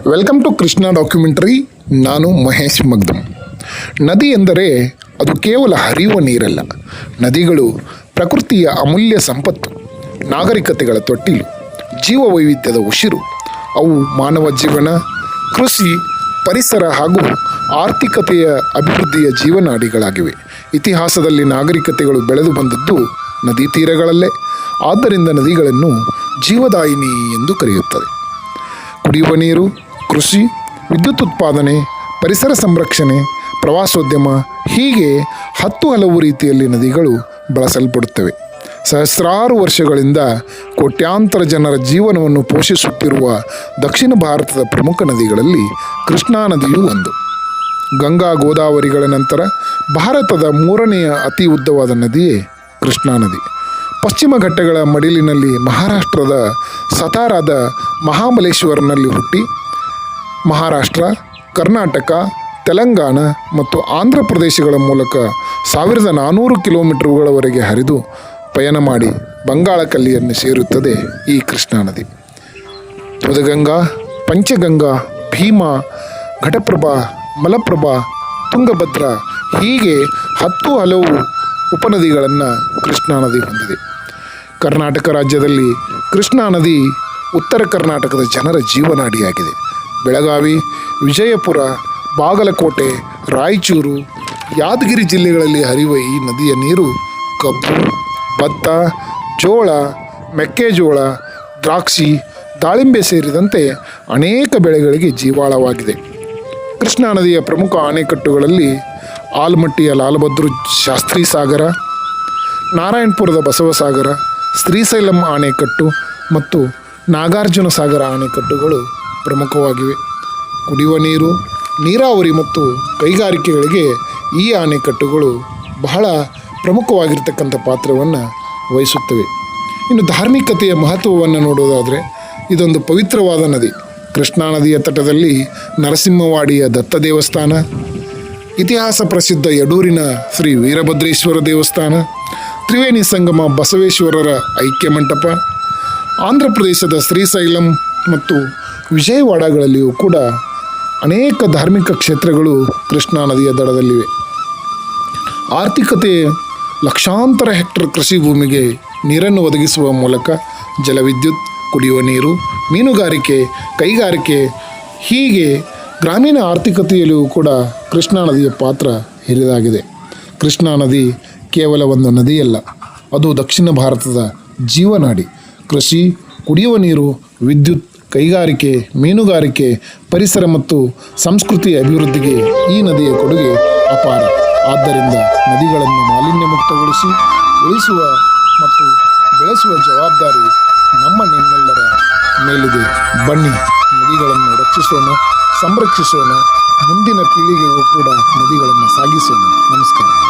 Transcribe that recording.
Welcome to Krishna documentary. ನಾನು ಮಹೇಶ್ ಮಗ್ದಮ್. ನದಿ ಎಂದರೆ ಅದು ಕೇವಲ ಹರಿಯುವ ನೀರಲ್ಲ. ನದಿಗಳು ಪ್ರಕೃತಿಯ ಅಮೂಲ್ಯ ಸಂಪತ್ತು, ನಾಗರಿಕತೆಗಳ ತೊಟ್ಟಿಲು, ಜೀವ ವೈವಿಧ್ಯದ ಉಸಿರು. ಅವು ಮಾನವ ಜೀವನ, ಕೃಷಿ, ಪರಿಸರ ಹಾಗೂ ಆರ್ಥಿಕತೆಯ ಅಭಿವೃದ್ಧಿಯ ಜೀವನಾಡಿಗಳಾಗಿವೆ. ಇತಿಹಾಸದಲ್ಲಿ ನಾಗರಿಕತೆಗಳು ಬೆಳೆದು ಬಂದದ್ದು ನದಿ ತೀರಗಳಲ್ಲೇ. ಆದ್ದರಿಂದ ನದಿಗಳನ್ನು ಜೀವದಾಯಿನಿ ಎಂದು ಕರೆಯುತ್ತದೆ. ಕುಡಿಯುವ ನೀರು, ಕೃಷಿ, ವಿದ್ಯುತ್ ಉತ್ಪಾದನೆ, ಪರಿಸರ ಸಂರಕ್ಷಣೆ, ಪ್ರವಾಸೋದ್ಯಮ ಹೀಗೆ ಹಲವು ರೀತಿಯಲ್ಲಿ ನದಿಗಳು ಬಳಸಲ್ಪಡುತ್ತವೆ. ಸಹಸ್ರಾರು ವರ್ಷಗಳಿಂದ ಕೋಟ್ಯಾಂತರ ಜನರ ಜೀವನವನ್ನು ಪೋಷಿಸುತ್ತಿರುವ ದಕ್ಷಿಣ ಭಾರತದ ಪ್ರಮುಖ ನದಿಗಳಲ್ಲಿ ಕೃಷ್ಣಾ ನದಿಯೂ ಒಂದು. ಗಂಗಾ ಗೋದಾವರಿಗಳ ನಂತರ ಭಾರತದ ಮೂರನೆಯ ಅತಿ ಉದ್ದವಾದ ನದಿಯೇ ಕೃಷ್ಣಾ ನದಿ. ಪಶ್ಚಿಮ ಘಟ್ಟಗಳ ಮಡಿಲಿನಲ್ಲಿ ಮಹಾರಾಷ್ಟ್ರದ ಸತಾರಾದ ಮಹಾಬಲೇಶ್ವರನಲ್ಲಿ ಹುಟ್ಟಿ ಮಹಾರಾಷ್ಟ್ರ, ಕರ್ನಾಟಕ, ತೆಲಂಗಾಣ ಮತ್ತು ಆಂಧ್ರ ಪ್ರದೇಶಗಳ ಮೂಲಕ 1400 ಕಿಲೋಮೀಟರ್ಗಳವರೆಗೆ ಹರಿದು ಪಯಣ ಮಾಡಿ ಬಂಗಾಳ ಕಲ್ಲಿಯನ್ನು ಸೇರುತ್ತದೆ ಈ ಕೃಷ್ಣಾ ನದಿ. ಧ್ವದಗಂಗಾ, ಪಂಚಗಂಗಾ, ಭೀಮಾ, ಘಟಪ್ರಭಾ, ಮಲಪ್ರಭಾ, ತುಂಗಭದ್ರಾ ಹೀಗೆ ಹಲವು ಉಪನದಿಗಳನ್ನು ಕೃಷ್ಣಾ ನದಿ ಹೊಂದಿದೆ. ಕರ್ನಾಟಕ ರಾಜ್ಯದಲ್ಲಿ ಕೃಷ್ಣಾ ನದಿ ಉತ್ತರ ಕರ್ನಾಟಕದ ಜನರ ಜೀವನಾಡಿಯಾಗಿದೆ. ಬೆಳಗಾವಿ, ವಿಜಯಪುರ, ಬಾಗಲಕೋಟೆ, ರಾಯಚೂರು, ಯಾದಗಿರಿ ಜಿಲ್ಲೆಗಳಲ್ಲಿ ಹರಿಯುವ ಈ ನದಿಯ ನೀರು ಕಬ್ಬು, ಭತ್ತ, ಜೋಳ, ಮೆಕ್ಕೆಜೋಳ, ದ್ರಾಕ್ಷಿ, ದಾಳಿಂಬೆ ಸೇರಿದಂತೆ ಅನೇಕ ಬೆಳೆಗಳಿಗೆ ಜೀವಾಳವಾಗಿದೆ. ಕೃಷ್ಣಾ ನದಿಯ ಪ್ರಮುಖ ಅಣೆಕಟ್ಟುಗಳಲ್ಲಿ ಆಲ್ಮಟ್ಟಿಯ ಲಾಲಬಹದ್ದೂರ್ ಶಾಸ್ತ್ರಿ ಸಾಗರ, ನಾರಾಯಣಪುರದ ಬಸವಸಾಗರ, ಶ್ರೀಶೈಲಂ ಅಣೆಕಟ್ಟು ಮತ್ತು ನಾಗಾರ್ಜುನ ಸಾಗರ ಅಣೆಕಟ್ಟುಗಳು ಪ್ರಮುಖವಾಗಿವೆ. ಕುಡಿಯುವ ನೀರು, ನೀರಾವರಿ ಮತ್ತು ಕೈಗಾರಿಕೆಗಳಿಗೆ ಈ ಅಣೆಕಟ್ಟುಗಳು ಬಹಳ ಪ್ರಮುಖವಾಗಿರ್ತಕ್ಕಂಥ ಪಾತ್ರವನ್ನು ವಹಿಸುತ್ತವೆ. ಇನ್ನು ಧಾರ್ಮಿಕತೆಯ ಮಹತ್ವವನ್ನು ನೋಡೋದಾದರೆ ಇದೊಂದು ಪವಿತ್ರವಾದ ನದಿ. ಕೃಷ್ಣಾ ನದಿಯ ತಟದಲ್ಲಿ ನರಸಿಂಹವಾಡಿಯ ದತ್ತ ದೇವಸ್ಥಾನ, ಇತಿಹಾಸ ಪ್ರಸಿದ್ಧ ಯಡೂರಿನ ಶ್ರೀ ವೀರಭದ್ರೇಶ್ವರ ದೇವಸ್ಥಾನ, ತ್ರಿವೇಣಿ ಸಂಗಮ ಬಸವೇಶ್ವರರ ಐಕ್ಯ ಮಂಟಪ, ಆಂಧ್ರ ಪ್ರದೇಶದ ಶ್ರೀಶೈಲಂ ಮತ್ತು ವಿಜಯವಾಡಗಳಲ್ಲಿಯೂ ಕೂಡ ಅನೇಕ ಧಾರ್ಮಿಕ ಕ್ಷೇತ್ರಗಳು ಕೃಷ್ಣಾ ನದಿಯ ದಡದಲ್ಲಿವೆ. ಆರ್ಥಿಕತೆ ಲಕ್ಷಾಂತರ ಹೆಕ್ಟರ್ ಕೃಷಿ ಭೂಮಿಗೆ ನೀರನ್ನು ಒದಗಿಸುವ ಮೂಲಕ ಜಲವಿದ್ಯುತ್, ಕುಡಿಯುವ ನೀರು, ಮೀನುಗಾರಿಕೆ, ಕೈಗಾರಿಕೆ ಹೀಗೆ ಗ್ರಾಮೀಣ ಆರ್ಥಿಕತೆಯಲ್ಲಿಯೂ ಕೂಡ ಕೃಷ್ಣಾ ನದಿಯ ಪಾತ್ರ ಹಿರಿದಾಗಿದೆ. ಕೃಷ್ಣಾ ನದಿ ಕೇವಲ ಒಂದು ನದಿಯಲ್ಲ, ಅದು ದಕ್ಷಿಣ ಭಾರತದ ಜೀವನಾಡಿ. ಕೃಷಿ, ಕುಡಿಯುವ ನೀರು, ವಿದ್ಯುತ್, ಕೈಗಾರಿಕೆ, ಮೀನುಗಾರಿಕೆ, ಪರಿಸರ ಮತ್ತು ಸಂಸ್ಕೃತಿಯ ಅಭಿವೃದ್ಧಿಗೆ ಈ ನದಿಯ ಕೊಡುಗೆ ಅಪಾರ. ಆದ್ದರಿಂದ ನದಿಗಳನ್ನು ಮಾಲಿನ್ಯ ಮುಕ್ತಗೊಳಿಸಿ ಉಳಿಸುವ ಮತ್ತು ಬೆಳೆಸುವ ಜವಾಬ್ದಾರಿ ನಿಮ್ಮೆಲ್ಲರ ಮೇಲಿದೆ. ಬನ್ನಿ, ನದಿಗಳನ್ನು ರಕ್ಷಿಸೋಣ, ಸಂರಕ್ಷಿಸೋಣ, ಮುಂದಿನ ಪೀಳಿಗೆಗೂ ಕೂಡ ನದಿಗಳನ್ನು ಸಾಗಿಸೋಣ. ನಮಸ್ಕಾರ.